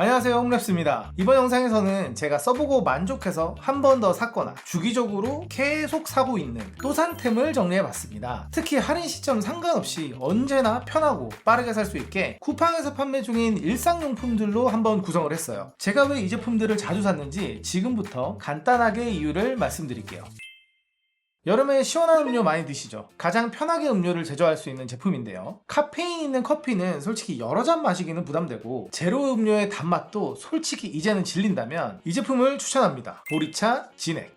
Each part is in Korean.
안녕하세요, 홈랩스입니다. 이번 영상에서는 제가 써보고 만족해서 한 번 더 샀거나 주기적으로 계속 사고 있는 또 산템을 정리해봤습니다. 특히 할인 시점 상관없이 언제나 편하고 빠르게 살 수 있게 쿠팡에서 판매 중인 일상용품들로 한번 구성을 했어요. 제가 왜 이 제품들을 자주 샀는지 지금부터 간단하게 이유를 말씀드릴게요. 여름에 시원한 음료 많이 드시죠? 가장 편하게 음료를 제조할 수 있는 제품인데요. 카페인 있는 커피는 솔직히 여러 잔 마시기는 부담되고 제로 음료의 단맛도 솔직히 이제는 질린다면 이 제품을 추천합니다. 보리차 진액.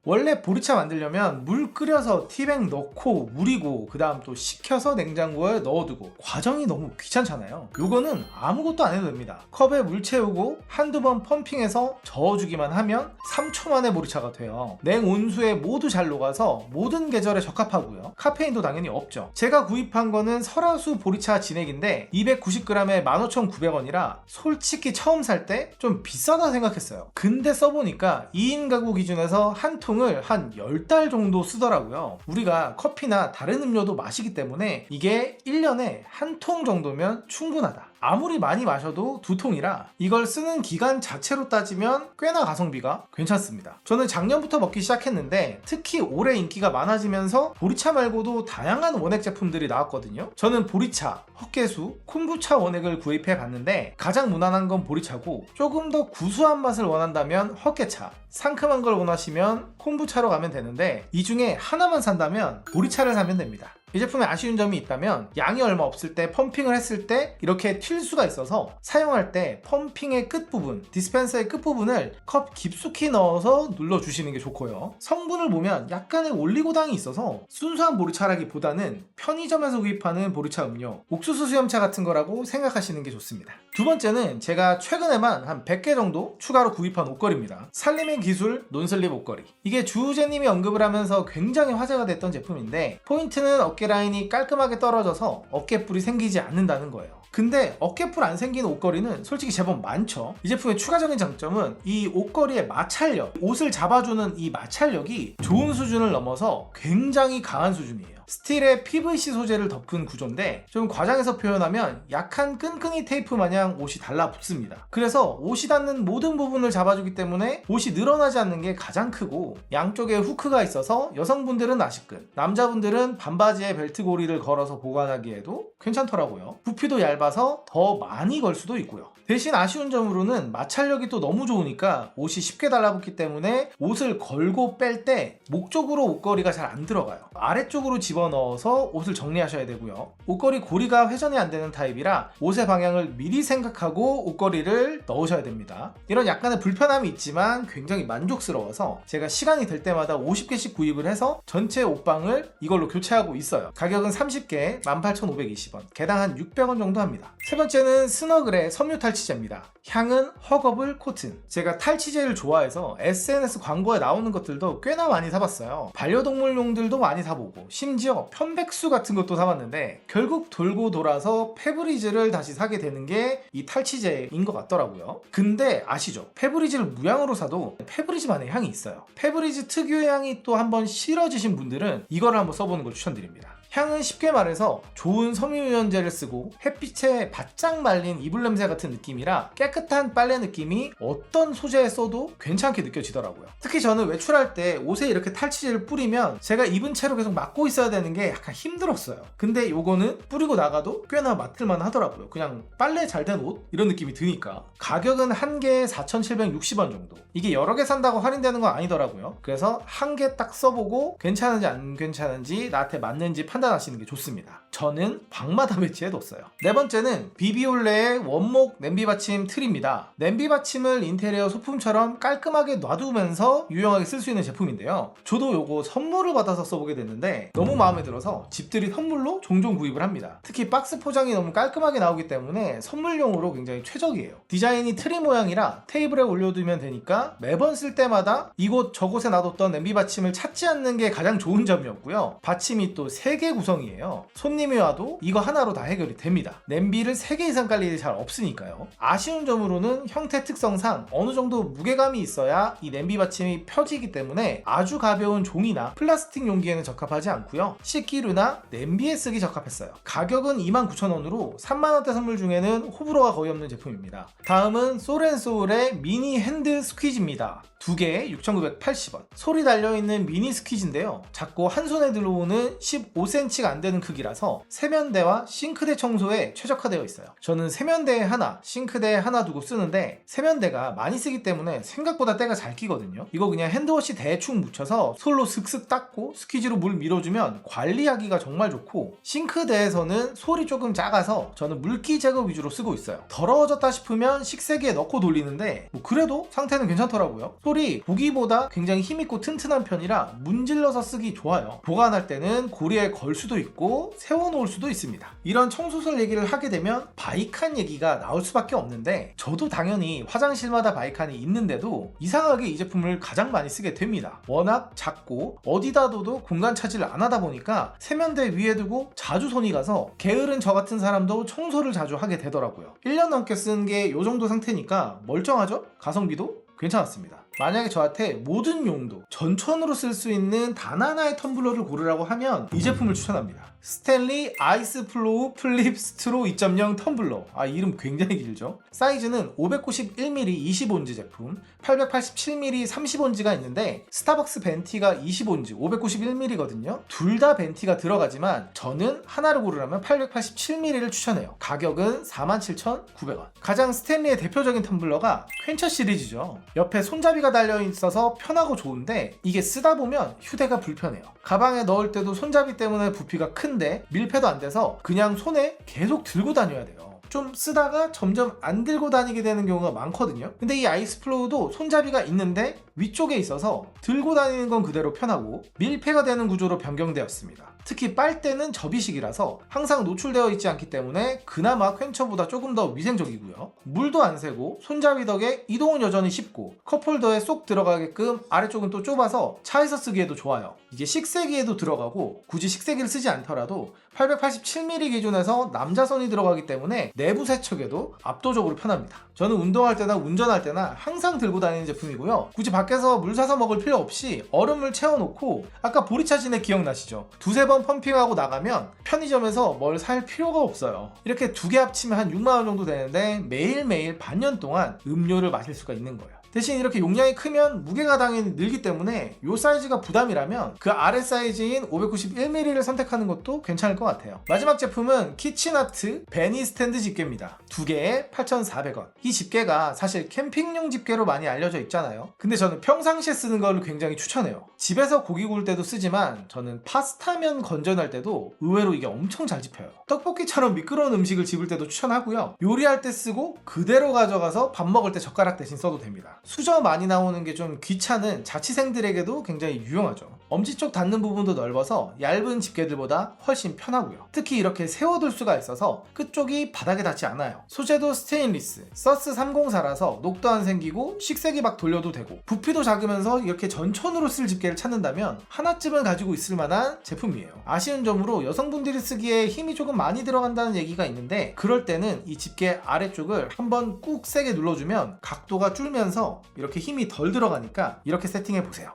원래 보리차 만들려면 물 끓여서 티백 넣고 무리고 그 다음 또 식혀서 냉장고에 넣어두고 과정이 너무 귀찮잖아요. 요거는 아무것도 안 해도 됩니다. 컵에 물 채우고 한두 번 펌핑해서 저어주기만 하면 3초 만에 보리차가 돼요. 냉온수에 모두 잘 녹아서 모든 계절에 적합하고요. 카페인도 당연히 없죠. 제가 구입한 거는 설화수 보리차 진액인데 290g에 15,900원이라 솔직히 처음 살 때 좀 비싸다 생각했어요. 근데 써보니까 2인 가구 기준에서 한 통을 한 10달 정도 쓰더라고요. 우리가 커피나 다른 음료도 마시기 때문에 이게 1년에 한 통 정도면 충분하다. 아무리 많이 마셔도 2통이라 이걸 쓰는 기간 자체로 따지면 꽤나 가성비가 괜찮습니다. 저는 작년부터 먹기 시작했는데 특히 올해 인기가 많아지면서 보리차 말고도 다양한 원액 제품들이 나왔거든요. 저는 보리차, 헛개수, 콤부차 원액을 구입해 봤는데 가장 무난한 건 보리차고 조금 더 구수한 맛을 원한다면 헛개차, 상큼한 걸 원하시면 콤부차로 가면 되는데 이 중에 하나만 산다면 보리차를 사면 됩니다. 이 제품에 아쉬운 점이 있다면 양이 얼마 없을 때 펌핑을 했을 때 이렇게 튈 수가 있어서 사용할 때 펌핑의 끝부분, 디스펜서의 끝부분을 컵 깊숙이 넣어서 눌러주시는 게 좋고요. 성분을 보면 약간의 올리고당이 있어서 순수한 보리차라기보다는 편의점에서 구입하는 보리차 음료, 옥수수 수염차 같은 거라고 생각하시는 게 좋습니다. 두 번째는 제가 최근에만 한 100개 정도 추가로 구입한 옷걸이입니다. 살림의 기술 논슬립 옷걸이. 이게 주우재님이 언급을 하면서 굉장히 화제가 됐던 제품인데 포인트는 어깨 라인이 깔끔하게 떨어져서 어깨뿔이 생기지 않는다는 거예요. 근데 어깨뿔 안 생기는 옷걸이는 솔직히 제법 많죠. 이 제품의 추가적인 장점은 이 옷걸이의 마찰력, 옷을 잡아주는 이 마찰력이 좋은 수준을 넘어서 굉장히 강한 수준이에요. 스틸의 PVC 소재를 덮은 구조인데 좀 과장해서 표현하면 약한 끈끈이 테이프 마냥 옷이 달라붙습니다. 그래서 옷이 닿는 모든 부분을 잡아주기 때문에 옷이 늘어나지 않는 게 가장 크고 양쪽에 후크가 있어서 여성분들은 나시끈, 남자분들은 반바지에 벨트 고리를 걸어서 보관하기에도 괜찮더라고요. 부피도 얇아서 더 많이 걸 수도 있고요. 대신 아쉬운 점으로는 마찰력이 또 너무 좋으니까 옷이 쉽게 달라붙기 때문에 옷을 걸고 뺄 때 목 쪽으로 옷걸이가 잘 안 들어가요. 아래쪽으로 집어넣어서 옷을 정리하셔야 되고요. 옷걸이 고리가 회전이 안 되는 타입이라 옷의 방향을 미리 생각하고 옷걸이를 넣으셔야 됩니다. 이런 약간의 불편함이 있지만 굉장히 만족스러워서 제가 시간이 될 때마다 50개씩 구입을 해서 전체 옷방을 이걸로 교체하고 있어요. 가격은 30개 18,520원, 개당 한 600원 정도 합니다. 세 번째는 스너글의 섬유 탈취제입니다. 향은 허거블 코튼. 제가 탈취제를 좋아해서 SNS 광고에 나오는 것들도 꽤나 많이 사봤어요. 반려동물용들도 많이 사보고 심지어 편백수 같은 것도 사봤는데 결국 돌고 돌아서 페브리즈를 다시 사게 되는 게 이 탈취제인 것 같더라고요. 근데 아시죠? 페브리즈를 무향으로 사도 페브리즈만의 향이 있어요. 페브리즈 특유의 향이 또 한번 싫어지신 분들은 이거를 한번 써보는 걸 추천드립니다. 향은 쉽게 말해서 좋은 섬유유연제를 쓰고 햇빛에 바짝 말린 이불 냄새 같은 느낌이라 깨끗한 빨래 느낌이 어떤 소재에 써도 괜찮게 느껴지더라고요. 특히 저는 외출할 때 옷에 이렇게 탈취제를 뿌리면 제가 입은 채로 계속 맡고 있어야 되는 게 약간 힘들었어요. 근데 요거는 뿌리고 나가도 꽤나 맡을만 하더라고요. 그냥 빨래 잘 된 옷? 이런 느낌이 드니까. 가격은 한 개에 4,760원 정도. 이게 여러 개 산다고 할인되는 건 아니더라고요. 그래서 한 개 딱 써보고 괜찮은지 안 괜찮은지 나한테 맞는지 판단하시는 게 좋습니다. 저는 방마다 배치해뒀어요. 네 번째는 비비올레의 원목 냄비 받침 틀입니다. 냄비 받침을 인테리어 소품처럼 깔끔하게 놔두면서 유용하게 쓸 수 있는 제품인데요. 저도 요거 선물을 받아서 써보게 됐는데 너무 마음에 들어서 집들이 선물로 종종 구입을 합니다. 특히 박스 포장이 너무 깔끔하게 나오기 때문에 선물용으로 굉장히 최적이에요. 디자인이 트리 모양이라 테이블에 올려두면 되니까 매번 쓸 때마다 이곳 저곳에 놔뒀던 냄비 받침을 찾지 않는 게 가장 좋은 점이었고요. 받침이 또 3개 구성이에요. 손님이 와도 이거 하나로 다 해결이 됩니다. 냄비를 3개 이상 깔릴 일이 잘 없으니까요. 아쉬운 점으로는 형태 특성상 어느 정도 무게감이 있어야 이 냄비 받침이 펴지기 때문에 아주 가벼운 종이나 플라스틱 용기에는 적합하지 않고요. 식기류나 냄비에 쓰기 적합했어요. 가격은 29,000원으로 3만원대 선물 중에는 호불호가 거의 없는 제품입니다. 다음은 솔앤소울의 미니 핸드 스퀴즈입니다. 2개에 6,980원. 솔이 달려있는 미니 스퀴즈인데요. 작고 한 손에 들어오는 15cm가 안 되는 크기라서 세면대와 싱크대 청소에 최적화되어 있어요. 저는 세면대에 하나, 싱크대에 하나 두고 쓰는데 세면대가 많이 쓰기 때문에 생각보다 때가 잘 끼거든요. 이거 그냥 핸드워시 대충 묻혀서 솔로 슥슥 닦고 스퀴즈로 물 밀어주면 관리하기가 정말 좋고, 싱크대에서는 솔이 조금 작아서 저는 물기 제거 위주로 쓰고 있어요. 더러워졌다 싶으면 식세기에 넣고 돌리는데 그래도 상태는 괜찮더라고요. 솔이 보기보다 굉장히 힘있고 튼튼한 편이라 문질러서 쓰기 좋아요. 보관할 때는 고리에 걸 수도 있고 세워놓을 수도 있습니다. 이런 청소솔 얘기를 하게 되면 바이칸 얘기가 나올 수밖에 없는데, 저도 당연히 화장실마다 바이칸이 있는데도 이상하게 이 제품을 가장 많이 쓰게 됩니다. 워낙 작고 어디다 둬도 공간 차지를 안 하다 보니까 세면대 위에 두고 자주 손이 가서 게으른 저 같은 사람도 청소를 자주 하게 되더라고요. 1년 넘게 쓴 게 이 정도 상태니까 멀쩡하죠? 가성비도 괜찮았습니다. 만약에 저한테 모든 용도, 전천으로 쓸 수 있는 단 하나의 텀블러를 고르라고 하면 이 제품을 추천합니다. 스탠리 아이스 플로우 플립 스트로 2.0 텀블러. 이름 굉장히 길죠? 사이즈는 591mm 20온즈 제품, 887mm 30온즈가 있는데 스타벅스 벤티가 20온즈 591mm거든요. 둘 다 벤티가 들어가지만 저는 하나를 고르라면 887mm를 추천해요. 가격은 47,900원. 가장 스탠리의 대표적인 텀블러가 퀸처 시리즈죠. 옆에 손잡이가 달려있어서 편하고 좋은데 이게 쓰다 보면 휴대가 불편해요. 가방에 넣을 때도 손잡이 때문에 부피가 큰데 밀폐도 안 돼서 그냥 손에 계속 들고 다녀야 돼요. 좀 쓰다가 점점 안 들고 다니게 되는 경우가 많거든요. 근데 이 아이스플로우도 손잡이가 있는데 위쪽에 있어서 들고 다니는 건 그대로 편하고 밀폐가 되는 구조로 변경되었습니다. 특히 빨대는 접이식이라서 항상 노출되어 있지 않기 때문에 그나마 퀸처보다 조금 더 위생적이고요. 물도 안 새고 손잡이 덕에 이동은 여전히 쉽고 컵홀더에 쏙 들어가게끔 아래쪽은 또 좁아서 차에서 쓰기에도 좋아요. 이게 식세기에도 들어가고 굳이 식세기를 쓰지 않더라도 887mm 기준에서 남자 손이 들어가기 때문에 내부 세척에도 압도적으로 편합니다. 저는 운동할 때나 운전할 때나 항상 들고 다니는 제품이고요. 굳이 밖에서 물 사서 먹을 필요 없이 얼음을 채워놓고, 아까 보리차 진액 기억나시죠? 2-3번 펌핑하고 나가면 편의점에서 뭘 살 필요가 없어요. 이렇게 2개 합치면 한 6만원 정도 되는데 매일매일 반년 동안 음료를 마실 수가 있는 거예요. 대신 이렇게 용량이 크면 무게가 당연히 늘기 때문에 이 사이즈가 부담이라면 그 아래 사이즈인 591mm를 선택하는 것도 괜찮을 것 같아요. 마지막 제품은 키친아트 베니 스탠드 집게입니다. 2개에 8,400원. 이 집게가 사실 캠핑용 집게로 많이 알려져 있잖아요. 근데 저는 평상시에 쓰는 걸 굉장히 추천해요. 집에서 고기 구울 때도 쓰지만 저는 파스타면 건져낼 때도 의외로 이게 엄청 잘 집혀요. 떡볶이처럼 미끄러운 음식을 집을 때도 추천하고요. 요리할 때 쓰고 그대로 가져가서 밥 먹을 때 젓가락 대신 써도 됩니다. 수저 많이 나오는 게 좀 귀찮은 자취생들에게도 굉장히 유용하죠. 엄지쪽 닿는 부분도 넓어서 얇은 집게들보다 훨씬 편하고요. 특히 이렇게 세워둘 수가 있어서 끝쪽이 바닥에 닿지 않아요. 소재도 스테인리스, 서스 304라서 녹도 안 생기고 식세기 막 돌려도 되고, 부피도 작으면서 이렇게 전천으로 쓸 집게를 찾는다면 하나쯤은 가지고 있을 만한 제품이에요. 아쉬운 점으로 여성분들이 쓰기에 힘이 조금 많이 들어간다는 얘기가 있는데, 그럴 때는 이 집게 아래쪽을 한번 꾹 세게 눌러주면 각도가 줄면서 이렇게 힘이 덜 들어가니까 이렇게 세팅해 보세요.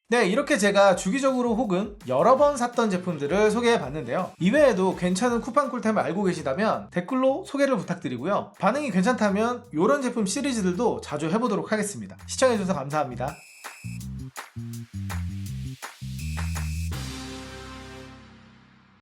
네, 이렇게 제가 주기적으로 혹은 여러 번 샀던 제품들을 소개해 봤는데요. 이외에도 괜찮은 쿠팡 꿀템을 알고 계시다면 댓글로 소개를 부탁드리고요. 반응이 괜찮다면 이런 제품 시리즈들도 자주 해보도록 하겠습니다. 시청해주셔서 감사합니다.